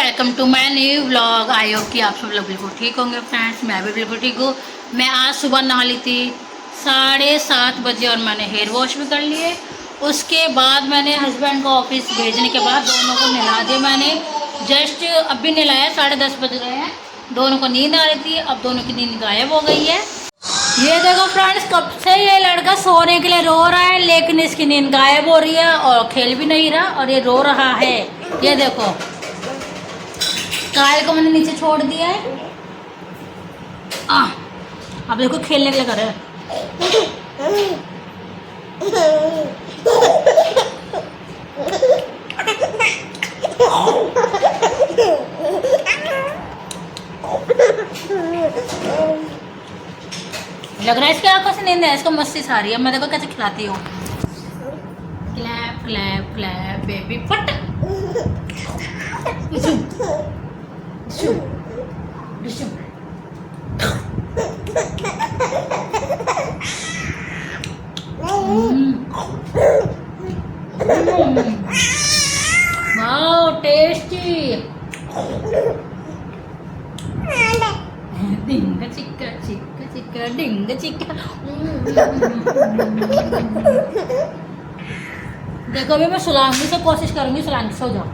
Welcome to my new vlog. I hope कि आप सब लोग बिल्कुल ठीक होंगे फ्रेंड्स। मैं भी बिल्कुल ठीक हूँ। मैं आज सुबह नहा ली थी 7:30 बजे और मैंने हेयर वॉश भी कर लिए। उसके बाद मैंने हस्बैंड को ऑफिस भेजने के बाद दोनों को नहला दिया मैंने। जस्ट अभी नहलाया, 10:30 बज गए हैं। दोनों को नींद आ रही थी, अब दोनों की नींद गायब हो गई है। ये देखो फ्रेंड्स, कब से ये लड़का सोने के लिए रो रहा है लेकिन इसकी नींद गायब हो रही है और खेल भी नहीं रहा और ये रो रहा है। ये देखो, कायल को मैंने नीचे छोड़ दिया है। अब देखो खेलने के लिए कर रहा है। लग रहा है इसकी आंखों से नींद है, इसको मस्ती आ रही है। मैं देखो कैसे खिलाती हूँ। क्लैप क्लैप क्लैप बेबी फट। Wow tasty. डिंगा चिक्का चिक्का चिक्का डिंगा चिक्का। देखो अभी मैं सुलाऊंगी से कोशिश करूंगी सुलाने। सो जाओ।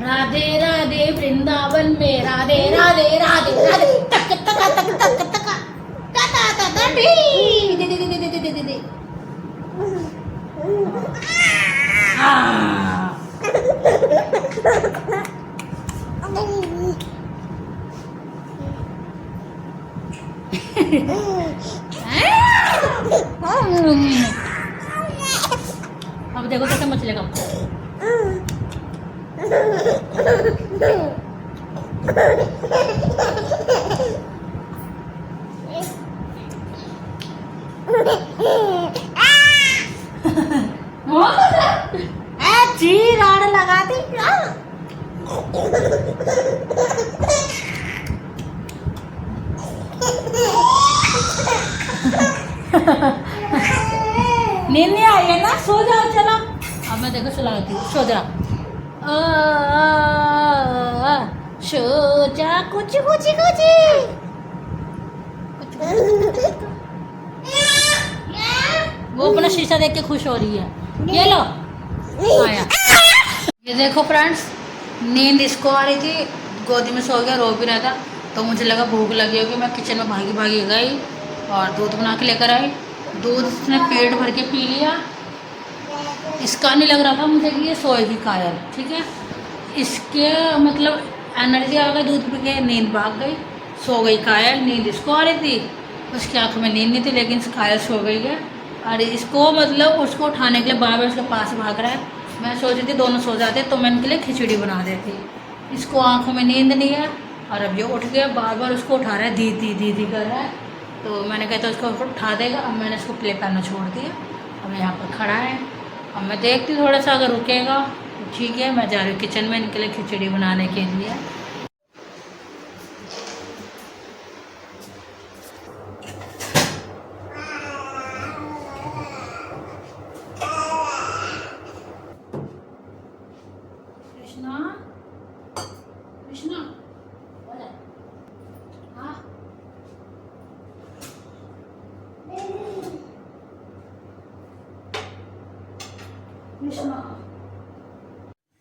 राधे राधे वृंदावन में राधे राधे राधे राधे तक तक तक तक तक ता ता ता दे दे दे दे दे दे दे। अब देखो कैसे मचलेगा। जी राड लगा दी। नींद नहीं आई है ना, सो जाओ चलो। अब मैं देखो सुलाती हूँ। सो जा, सो जा कुछ कुछ कुछ। वो अपना शीशा देख के खुश हो रही है। ये लो आया। ये देखो फ्रेंड्स, नींद इसको आ रही थी, गोदी में सो गया, रो भी रहा था। तो मुझे लगा भूख लगी होगी, मैं किचन में भागी भागी गई और दूध बना के लेकर आई। दूध इसने पेट भर के पी लिया। इसका नहीं लग रहा था मुझे कि ये सोएगी कायल। ठीक है, इसके मतलब एनर्जी आ गई, दूध पी के नींद भाग गई, सो गई कायल। नींद इसको आ रही थी, उसकी आंखों में नींद नहीं थी लेकिन कायल सो गई है। और इसको मतलब उसको उठाने के लिए बार बार उसके पास भाग रहा है। मैं सोच रही थी दोनों सो जाते तो मैं इनके लिए खिचड़ी बना देती। इसको आंखों में नींद नहीं है और अब ये उठ गया, बार बार उसको उठा रहा है, दीदी दीदी कर रहा है। तो मैंने कहा तो उसको उठा देगा। अब मैंने इसको प्ले करना छोड़ दिया, अब यहाँ पर खड़ा है। अब मैं देखती थोड़ा सा, अगर रुकेगा तो ठीक है। मैं जा रही हूँ किचन में इनके लिए खिचड़ी बनाने के लिए। कृष्णा कृष्णा हाँ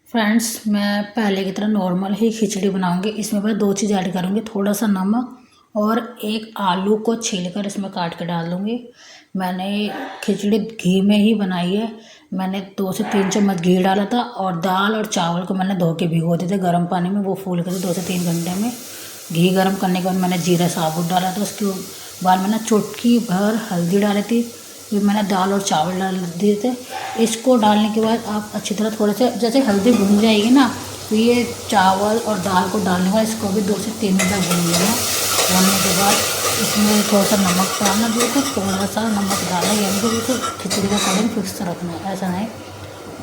फ्रेंड्स, मैं पहले की तरह नॉर्मल ही खिचड़ी बनाऊंगी। इसमें बस 2 चीज़ ऐड करूँगी, थोड़ा सा नमक और एक आलू को छीलकर इसमें काट के डाल दूँगी। मैंने खिचड़ी घी में ही बनाई है। मैंने 2 से 3 चम्मच घी डाला था और दाल और चावल को मैंने धो के भिगो दिए थे गर्म पानी में, वो फूल गए थे 2 से 3 घंटे में। घी गर्म करने के बाद मैंने जीरा साबुत डाला था। उसके बाद मैंने चुटकी भर हल्दी डाली थी। फिर मैंने दाल और चावल डाल दिए थे। इसको डालने के बाद आप अच्छी तरह थोड़े से, जैसे हल्दी भुन जाएगी ना, तो ये चावल और दाल को डालने के बाद इसको भी 2 से 3 मिनट भून लेना। भूनने के बाद इसमें थोड़ा सा नमक डालना, बिल्कुल थोड़ा सा नमक डालना, यानी कि बिल्कुल खिचड़ी का कलर फिक्स रखना है, ऐसा नहीं।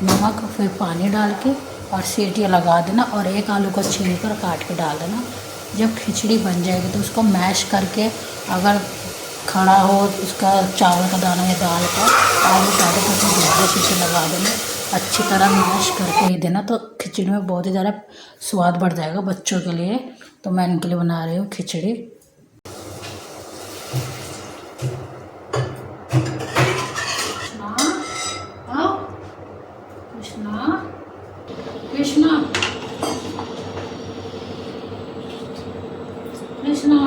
नमक, फिर पानी डाल के और सीटियाँ लगा देना और एक आलू को छील कर काट के डाल देना। जब खिचड़ी बन जाएगी तो उसको मैश करके, अगर खड़ा हो उसका चावल का दाना या दाल का आलू काटे तो उसमें दोबारा शीशे लगा देना, अच्छी तरह मैश करके ही देना, तो खिचड़ी में बहुत ही ज़्यादा स्वाद बढ़ जाएगा बच्चों के लिए। तो मैं इनके लिए बना रही हूँ खिचड़ी। कृष्णा कृष्णा कृष्णा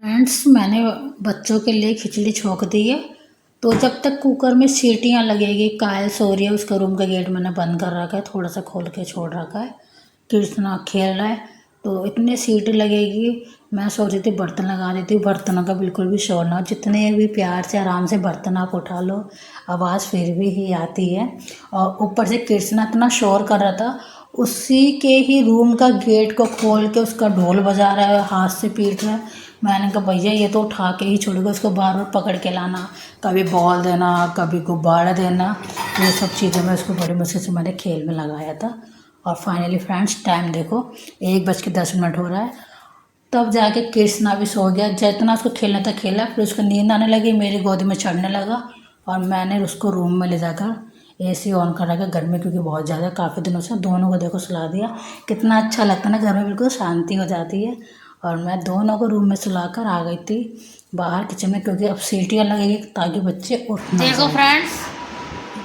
फ्रेंड्स, मैंने बच्चों के लिए खिचड़ी छोंक दी है। तो जब तक कुकर में सीटियाँ लगेगी, कायल सो रही है, उसका रूम का गेट मैंने बंद कर रखा है, थोड़ा सा खोल के छोड़ रखा है। कृष्णा खेल रहा है, तो इतनी सीटी लगेगी। मैं सोच रही थी बर्तन लगा देती हूँ, बर्तनों का बिल्कुल भी शोर ना हो, जितने भी प्यार से आराम से बर्तन आप उठा लो, आवाज़ फिर भी ही आती है। और ऊपर से कृष्णा इतना शोर कर रहा था, उसी के ही रूम का गेट को खोल के उसका ढोल बजा रहा है, हाथ से पीट रहा है। मैंने कहा भैया ये तो उठा के ही छोड़ेगा, उसको बार बार पकड़ के लाना, कभी बॉल देना, कभी गुब्बारा देना, ये सब चीज़ें मैं उसको बड़ी मुश्किल से मैंने खेल में लगाया था। और फाइनली फ्रेंड्स, टाइम देखो 1:10 हो रहा है, तब जाके कृष्णा भी सो गया। जितना उसको खेलना था खेला, फिर उसको नींद आने लगी, मेरी गोदी में चढ़ने लगा, और मैंने उसको रूम में ले जाकर एसी ऑन करा के, गर्मी क्योंकि बहुत ज़्यादा काफ़ी दिनों से, दोनों को देखो सुला दिया। कितना अच्छा लगता है ना, घर में बिल्कुल शांति हो जाती है। और मैं दोनों को रूम में सुलाकर आ गई थी बाहर किचन में, क्योंकि अब सीटियाँ लगेगी ताकि बच्चे उठ ना देखो फ्रेंड्स,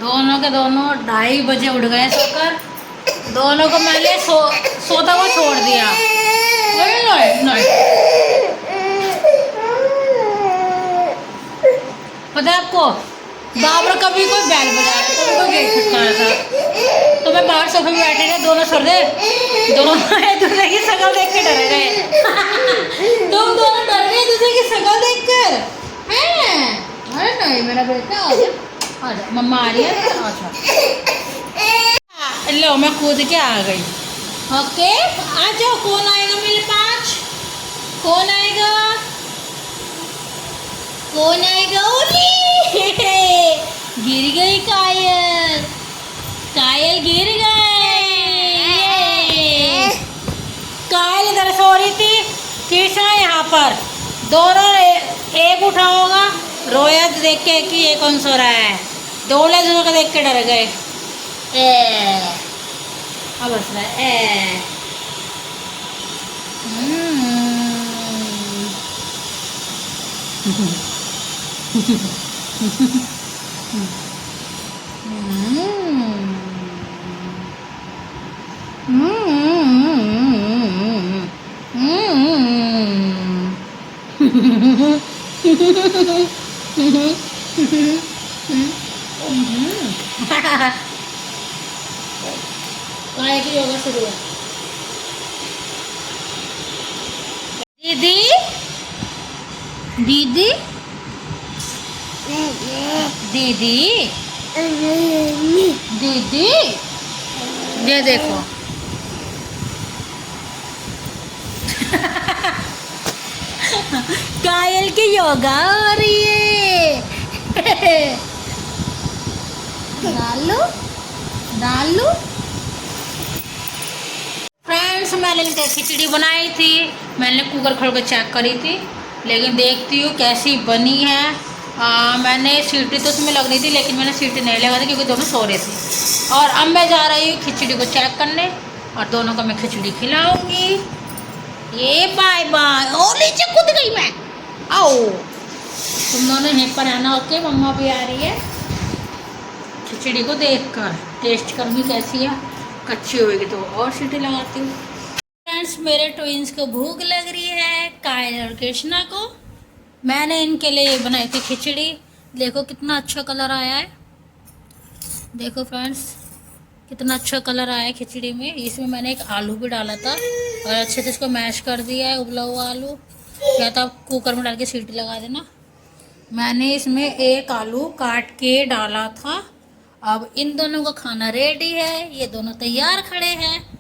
दोनों के दोनों 2:30 बजे उठ गए सोकर। दोनों को मैंने सोता हुआ छोड़ दिया। नहीं नहीं नहीं, पता है आपको, बाबर कभी कोई बैल बजा रहा, कभी कोई गेट खटका रहा था, तो मैं बाहर सोफे में बैठे गए, दोनों सर दे, दोनों एक दूसरे की शक्ल देख के डर गए। तुम दोनों डर गए दूसरे की शक्ल देख कर। अरे नहीं मेरा बेटा, आ जा, मम्मा आ रही है, अच्छा लो मैं कूद के आ गई। ओके आ जाओ, कौन आएगा मेरे पास, कौन आएगा, कौन आएगा? गिर गई कायल, कायल गिर गए। कायल इधर सो रही थी, कृष्णा यहाँ पर, दोनों एक उठा होगा, रोया देख के कि ये कौन सो रहा है, दोनों को देख के डर गए। अब हंस रहा है। काय की योगा शुरू है। दीदी दीदी दीदी दीदी, ये देखो कायल की योगा हो रही है। डालू डालू फ्रेंड्स, मैंने इनकी खिचड़ी बनाई थी, मैंने कुकर खोल कर चेक करी थी, लेकिन देखती हूँ कैसी बनी है। मैंने सीटी तो उसमें लग रही थी, लेकिन मैंने सीटी नहीं लगा दी क्योंकि दोनों सो रहे थे। और अब मैं जा रही हूँ खिचड़ी को चेक करने, और दोनों को मैं खिचड़ी खिलाऊंगी। ये बाय बाय। और नीचे कूद गई मैं, आओ तुम दोनों यहीं पर आना। ओके, मम्मा भी आ रही है। खिचड़ी को देखकर टेस्ट करूँगी कैसी है, कच्ची होगी तो और सीटी लगाती हूँ। फ्रेंड्स, मेरे ट्विंस को भूख लग रही है, कायल और कृष्णा को। मैंने इनके लिए बनाई थी खिचड़ी, देखो कितना अच्छा कलर आया है। देखो फ्रेंड्स, कितना अच्छा कलर आया है खिचड़ी में। इसमें मैंने एक आलू भी डाला था और अच्छे से इसको मैश कर दिया है, उबला हुआ आलू, या तो आप कुकर में डाल के सीटी लगा देना। मैंने इसमें एक आलू काट के डाला था। अब इन दोनों का खाना रेडी है, ये दोनों तैयार खड़े हैं।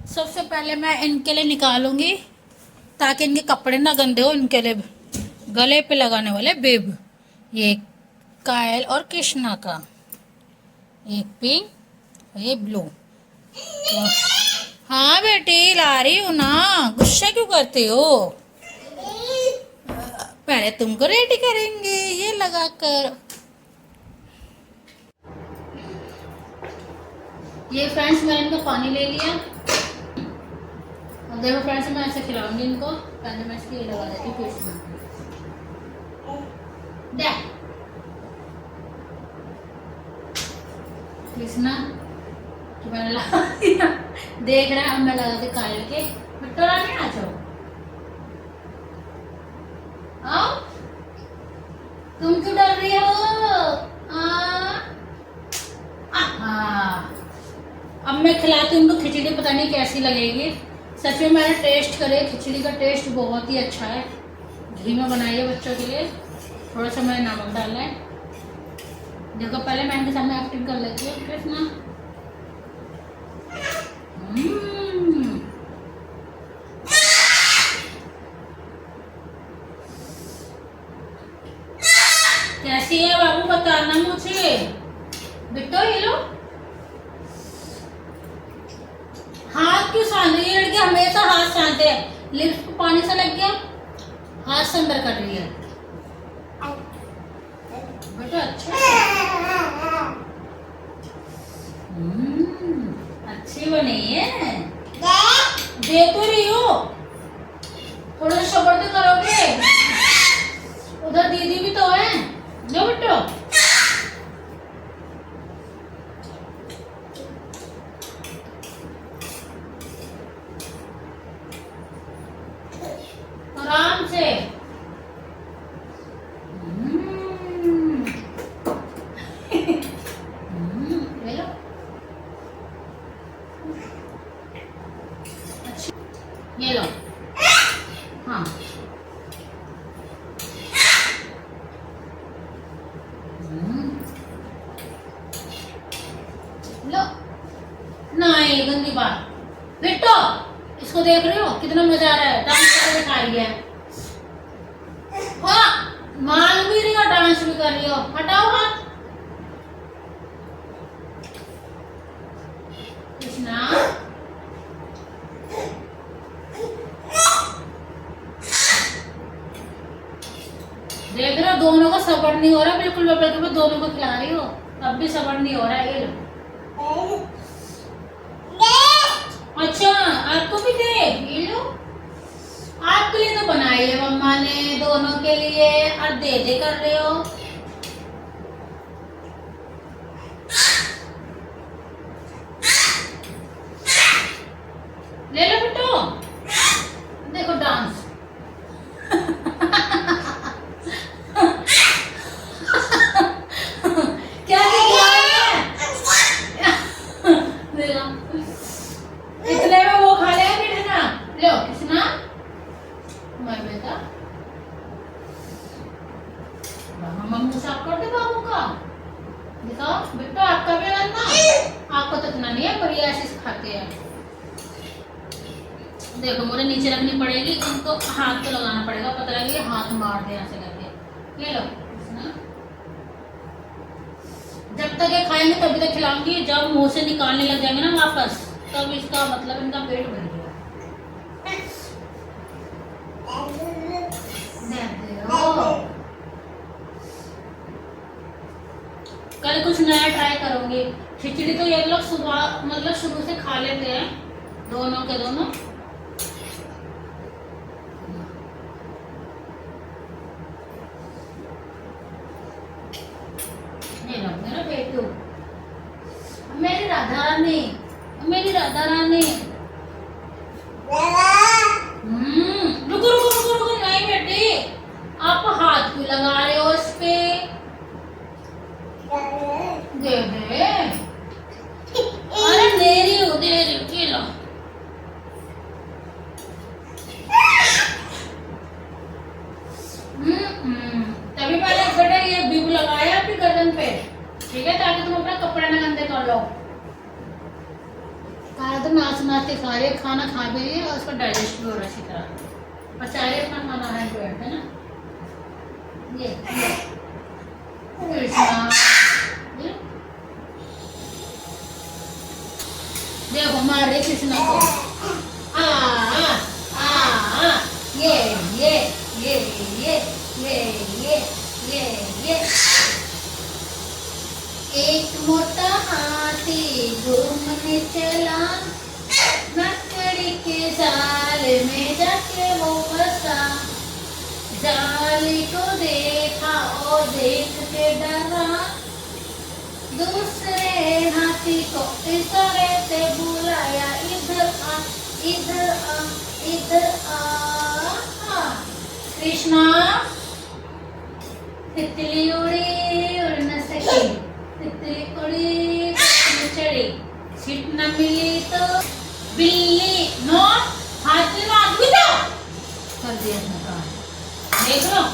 सबसे पहले मैं इनके लिए निकालूंगी ताकि इनके कपड़े ना गंदे हो, इनके लिए गले पे लगाने वाले बिब, ये कायल और कृष्णा का, एक पिंक और ये ब्लू। तो हाँ बेटी ला रही हूँ ना, गुस्सा क्यों करते हो? पहले तुमको रेडी करेंगे ये लगा कर। ये फ्रेंड्स मैंने इनका पानी ले लिया। अब देखो फ्रेंड्स मैं ऐसे खिलाऊंगी इनको। पहले मैं इसकी ये लगा देती हूँ पेस्ट में। कृष्णा कि मैंने लगा दिया, देख रहा है। अब मैं लगा दी कायल के। बिट्टोरा नहीं आ जाओ, आओ। तुम क्यों डर रही हो? अब मैं खिलाती हूँ उनको खिचड़ी, पता नहीं कैसी लगेगी। सच में मैंने टेस्ट करे, खिचड़ी का टेस्ट बहुत ही अच्छा है। घी में बनाई है बच्चों के लिए, थोड़ा सा मैंने नमक डाला है। देखो पहले मैं इनके सामने एक्टिंग कर लेती हूँ कृष्णा। कैसी है बाबू बताना मुझे। बिट्टो ये लो, हाथ क्यों सान रही है? लड़की हमेशा हाथ सानते हैं। लिप्स को पानी से लग गया, हाथ से अंदर कर रही है। बेटा अच्छा, अच्छी बनी है। दे तो रही हो, थोड़ा सा सब्र तो करोगे। उधर दीदी भी तो है। लो बेटो, आराम से। ले लो। अच्छा ये लो। हाँ लो। नहीं गंदी बात। बिट्टो इसको देख रहे हो कितना मजा आ रहा है, डांस करके दिखा रही है। हाँ मांग भी रही हो, डांस भी कर रही हो। हटाओ हाथ। कृष्णा देख रहे हो दोनों को सब्र नहीं हो रहा, बिल्कुल बिल्कुल दोनों को खिला रही हो, अब भी सब्र नहीं हो रहा है। ये लो। अच्छा आपको भी दे, ये लो। आपके लिए तो बनाई है मम्मा ने, दोनों के लिए। और दे कर रहे हो। ले लो बेटो, देखो डांस। क्या इतने में वो खा लेगा कृष्णा। लो कृष्णा मैं बेटा, मम्मी साफ कर दे बाबू का। दिखाओ बेटा आपका भी करना। आपको तो इतना नहीं है, पर ये ऐसे खाते हैं। देखो मुझे नीचे रखनी पड़ेगी, इनको हाथ तो लगाना पड़ेगा, पता लगे ये हाथ मार दे ऐसे करके। ये लो कृष्णा, जब तक ये खाएंगे तभी तक खिलाऊंगी। जब मुंह से निकालने लग जाएंगे ना वापस, तब इसका मतलब इनका पेट भर गया। कल कुछ नया ट्राई करूंगी। खिचड़ी तो ये लोग सुबह मतलब शुरू से खा लेते हैं, दोनों के दोनों। मेरा पेटू, मेरी राधा रानी, मेरी राधा रानी। रुको रुको रुको रुको, नहीं बेटी आप हाथ क्यों लगा रहे हो इस पे? दे दे। अरे दे रही हो लो। तभी मैंने बेटा ये बीब लगाया आपकी गर्दन पे, ठीक है, ताकि तुम अपना कपड़े ना गंदे कर लो। खाना तो नाच नाच के खा रही है, खाना खा भी रही है और उसका डाइजेस्ट भी हो रहा है अच्छी तरह। बचा रही अपना खाना है ना। ये देखो मार रहे कृष्णा को। आ आ आ ये ये ये ये ये ये ये ये। एक मोटा हाथी घूमने चला, लकड़ी के जाल में जाके वो फंसा। जाली को देखा और देख के डरा, दूसरे हाथी को इशारे से बुलाया, इधर आ इधर आ इधर आ। कृष्णा तितली उड़ी उड़ न सकी, तितली उड़ी न चढ़ी, सीट न मिली तो बिल्ली नो हाथी में आदमी तो कर दिया इसने काम। देख लो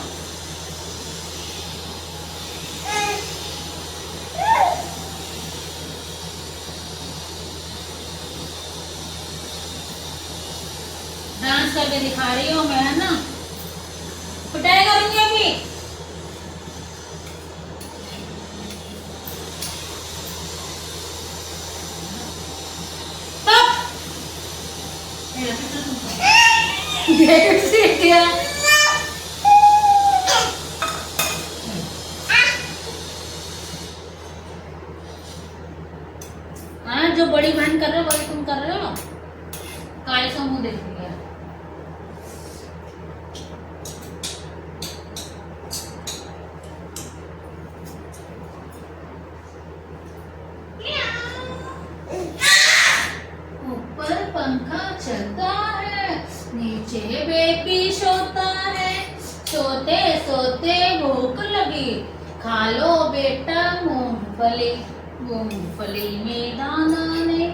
डांस करके दिखा रही हूँ मैं, है ना। पिटाई करूंगी अभी। हाँ, जो बड़ी बहन कर रहे हो वही तुम कर रहे हो। काले से मुंह देख लिया। ऊपर पंखा चलता है, नीचे बेबी सोता है, सोते सोते भूख लगी, खा लो बेटा मूंगफली, मूंगफली में दाना नहीं,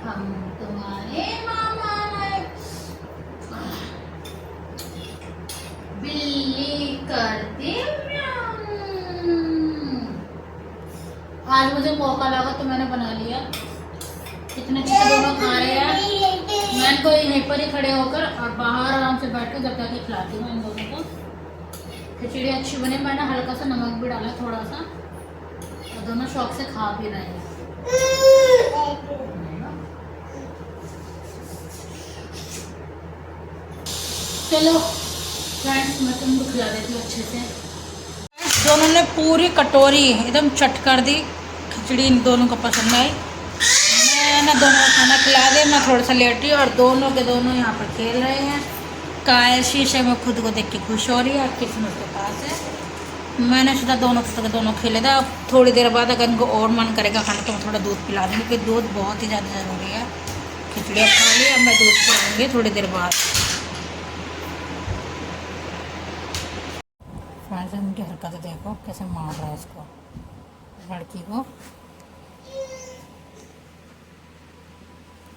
हम तुम्हारे मामा नहीं। बिल्ली करती म्याऊं। आज मुझे मौका लगा तो मैंने बना लिया। इतने अच्छे दोनों खा रहे हैं। मैं इनको यहीं पर ही खड़े होकर और बाहर आराम से बैठ कर जब तक खिलाती हूँ इन दोनों को। खिचड़ी अच्छी बने, मैंने हल्का सा नमक भी डाला थोड़ा सा, और दोनों शौक से खा भी रहे हैं। चलो फ्रेंड्स, मैं तुमको खिला देती हूँ अच्छे से। दोनों ने पूरी कटोरी एकदम चट कर दी खिचड़ी, इन दोनों को पसंद आई। मैंने दोनों को खाना खिला दिया, मैं थोड़ा सा लेटी और दोनों के दोनों यहाँ पर खेल रहे हैं। कायल शीशे में खुद को देख के खुश हो रही है, किस्मत के पास है। मैंने सोचा दोनों के दोनों खेले था। अब थोड़ी देर बाद अगर इनको और मन करेगा खाने तो मैं थोड़ा दूध पिला दूँगी, क्योंकि दूध बहुत ही ज़्यादा ज़रूरी है। खिचड़ी अब खा ली, अब मैं दूध पिलाऊँगी थोड़ी देर बाद। फ्रेंड्स, उनकी हरकतें देखो कैसे मार रहा है इसको, लड़की को।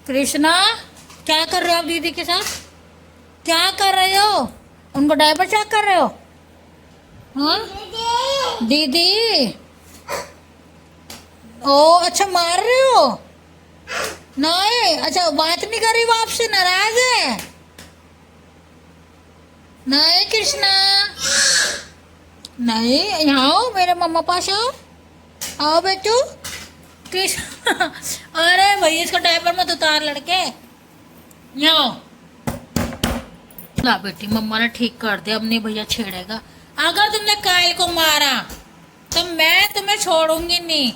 कृष्णा, क्या कर रहे हो आप दीदी के साथ? क्या कर रहे हो? उनको डायपर चेक कर रहे हो? हाँ दीदी। ओ अच्छा, मार रहे हो? नहीं, अच्छा बात नहीं कर रही वो आपसे, नाराज है? नहीं कृष्णा, नहीं, यहाँ आओ, मेरे मम्मा पास आओ, आओ बेटू। कृष्णा अरे भैया इसका डायपर मत उतार लड़के, यहाँ आओ। ला बेटी, मम्मा ने ठीक कर दिया, अब नहीं भैया छेड़ेगा। अगर तुमने कायल को मारा तो मैं तुम्हें छोड़ूंगी नहीं।